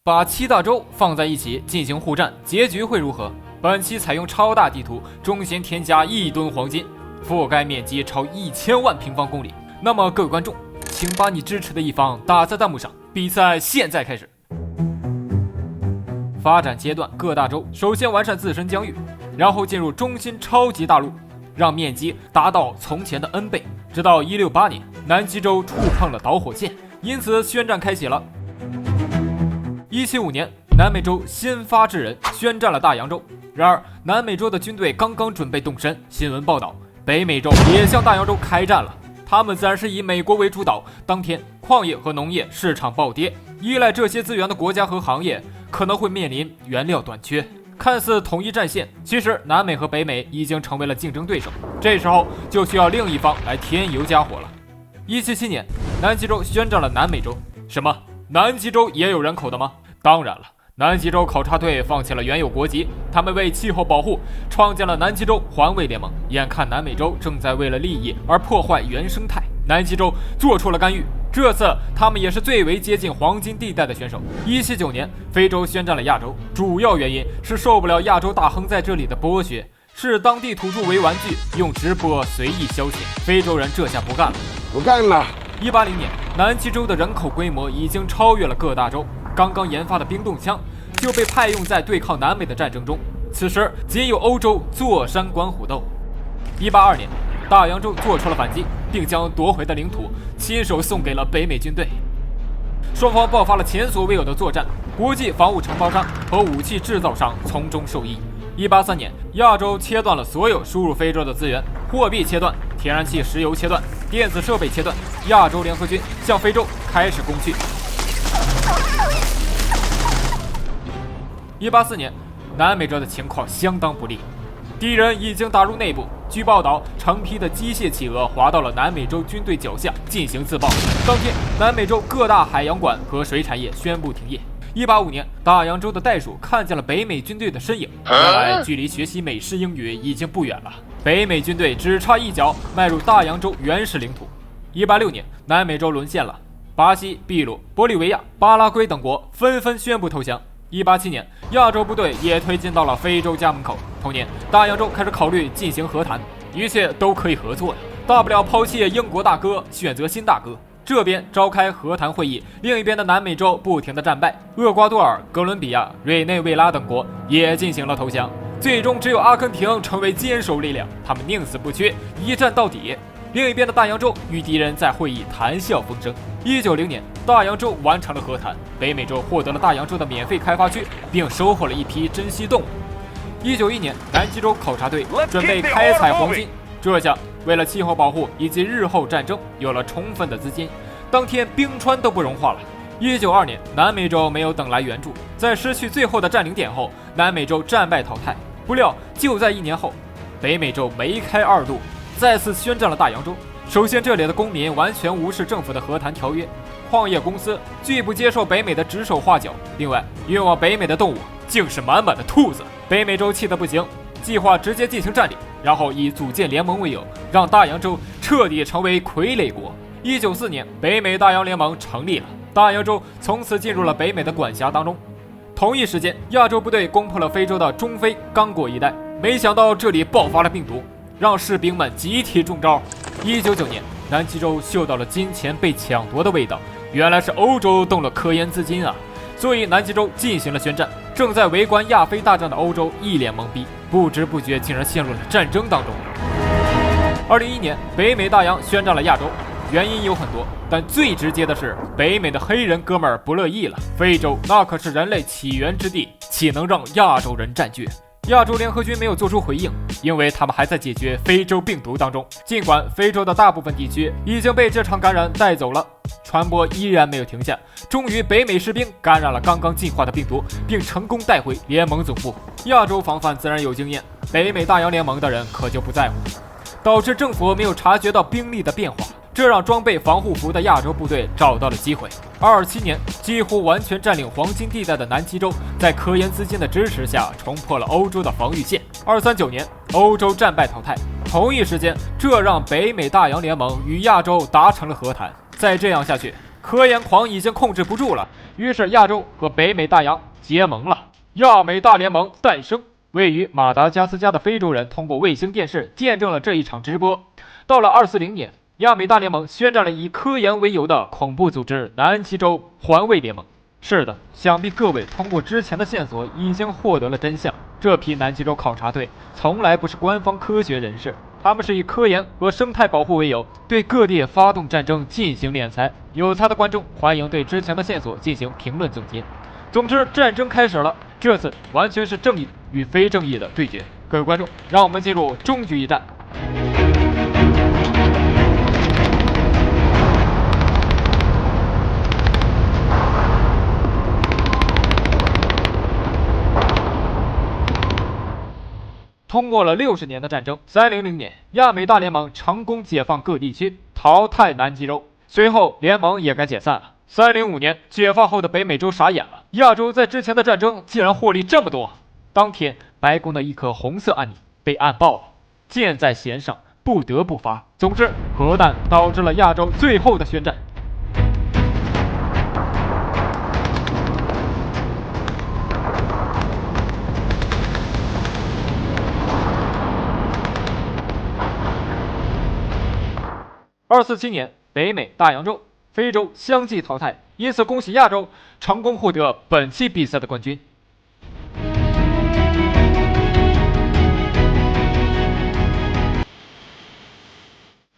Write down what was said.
把7大洲放在一起进行互战，结局会如何？本期采用超大地图，中心添加1吨黄金，覆盖面积超1000万平方公里。那么各位观众，请把你支持的一方打在弹幕上。比赛现在开始。发展阶段，各大洲首先完善自身疆域，然后进入中心超级大陆，让面积达到从前的 N 倍。直到168年，南极洲触碰了导火线，因此宣战开启了。175年，南美洲先发制人，宣战了大洋洲。然而，南美洲的军队刚刚准备动身，新闻报道，北美洲也向大洋洲开战了。他们自然是以美国为主导。当天，矿业和农业市场暴跌，依赖这些资源的国家和行业可能会面临原料短缺。看似统一战线，其实南美和北美已经成为了竞争对手。这时候就需要另一方来添油加火了。177年，南极洲宣战了南美洲。什么？南极洲也有人口的吗？当然了，南极洲考察队放弃了原有国籍，他们为气候保护创建了南极洲环卫联盟。眼看南美洲正在为了利益而破坏原生态，南极洲做出了干预。这次他们也是最为接近黄金地带的选手。179年，非洲宣战了亚洲，主要原因是受不了亚洲大亨在这里的剥削，视当地土著为玩具，用直播随意消遣。非洲人这下不干了。180年，南极洲的人口规模已经超越了各大洲。刚刚研发的冰冻枪就被派用在对抗南美的战争中，此时仅有欧洲坐山观虎斗。182年，大洋洲做出了反击，并将夺回的领土亲手送给了北美军队。双方爆发了前所未有的作战，国际防务承包商和武器制造商从中受益。183年，亚洲切断了所有输入非洲的资源，货币切断，天然气、石油切断，电子设备切断，亚洲联合军向非洲开始攻去。184年，南美洲的情况相当不利，敌人已经打入内部。据报道，成批的机械企鹅滑到了南美洲军队脚下进行自爆。当天，南美洲各大海洋馆和水产业宣布停业。185年，大洋洲的袋鼠看见了北美军队的身影，原来距离学习美式英语已经不远了。北美军队只差一脚迈入大洋洲原始领土。186年，南美洲沦陷了，巴西、秘鲁、玻利维亚、巴拉圭等国纷纷宣布投降。187年，亚洲部队也推进到了非洲家门口。同年，大洋洲开始考虑进行和谈，一切都可以合作呀，大不了抛弃英国大哥，选择新大哥。这边召开和谈会议，另一边的南美洲不停的战败，厄瓜多尔、哥伦比亚、委内瑞拉等国也进行了投降。最终，只有阿根廷成为坚守力量，他们宁死不屈，一战到底。另一边的大洋洲与敌人在会议谈笑风生。190年，大洋洲完成了和谈，北美洲获得了大洋洲的免费开发区，并收获了一批珍稀动物。191年，南极洲考察队准备开采黄金，这下为了气候保护以及日后战争有了充分的资金。当天冰川都不融化了。192年，南美洲没有等来援助，在失去最后的占领点后，南美洲战败淘汰。不料就在1年后，北美洲梅开二度，再次宣战了大洋洲。首先，这里的公民完全无视政府的和谈条约，矿业公司拒不接受北美的指手画脚。另外，运往北美的动物竟是满满的兔子。北美洲气得不行，计划直接进行占领，然后以组建联盟为由，让大洋洲彻底成为傀儡国。194年，北美大洋联盟成立了，大洋洲从此进入了北美的管辖当中。同一时间，亚洲部队攻破了非洲的中非刚果一带，没想到这里爆发了病毒，让士兵们集体中招。199年，南极洲嗅到了金钱被抢夺的味道，原来是欧洲动了科研资金啊！所以南极洲进行了宣战。正在围观亚非大战的欧洲一脸懵逼，不知不觉竟然陷入了战争当中。2011年，北美大洋宣战了亚洲，原因有很多，但最直接的是北美的黑人哥们儿不乐意了。非洲那可是人类起源之地，岂能让亚洲人占据？亚洲联合军没有做出回应，因为他们还在解决非洲病毒当中。尽管非洲的大部分地区已经被这场感染带走了，传播依然没有停下。终于，北美士兵感染了刚刚进化的病毒，并成功带回联盟总部。亚洲防范自然有经验，北美大洋联盟的人可就不在乎，导致政府没有察觉到兵力的变化。这让装备防护服的亚洲部队找到了机会。227年，几乎完全占领黄金地带的南极洲，在科研资金的支持下，冲破了欧洲的防御线。239年，欧洲战败淘汰。同一时间，这让北美大洋联盟与亚洲达成了和谈。再这样下去，科研狂已经控制不住了，于是亚洲和北美大洋结盟了，亚美大联盟诞生。位于马达加斯加的非洲人通过卫星电视见证了这一场直播。到了240年，亚美大联盟宣战了以科研为由的恐怖组织南极洲环卫联盟。是的，想必各位通过之前的线索已经获得了真相。这批南极洲考察队从来不是官方科学人士，他们是以科研和生态保护为由，对各地发动战争进行敛财。有才的观众欢迎对之前的线索进行评论总结。总之，战争开始了，这次完全是正义与非正义的对决。各位观众，让我们进入终局一战。通过了60年的战争，300年，亚美大联盟成功解放各地区，淘汰南极洲。随后，联盟也该解散了。305年，解放后的北美洲傻眼了，亚洲在之前的战争竟然获利这么多。当天，白宫的一颗红色按钮被按爆了，箭在弦上，不得不发。总之，核弹导致了亚洲最后的宣战。247年，北美、大洋洲、非洲相继淘汰，因此恭喜亚洲成功获得本期比赛的冠军。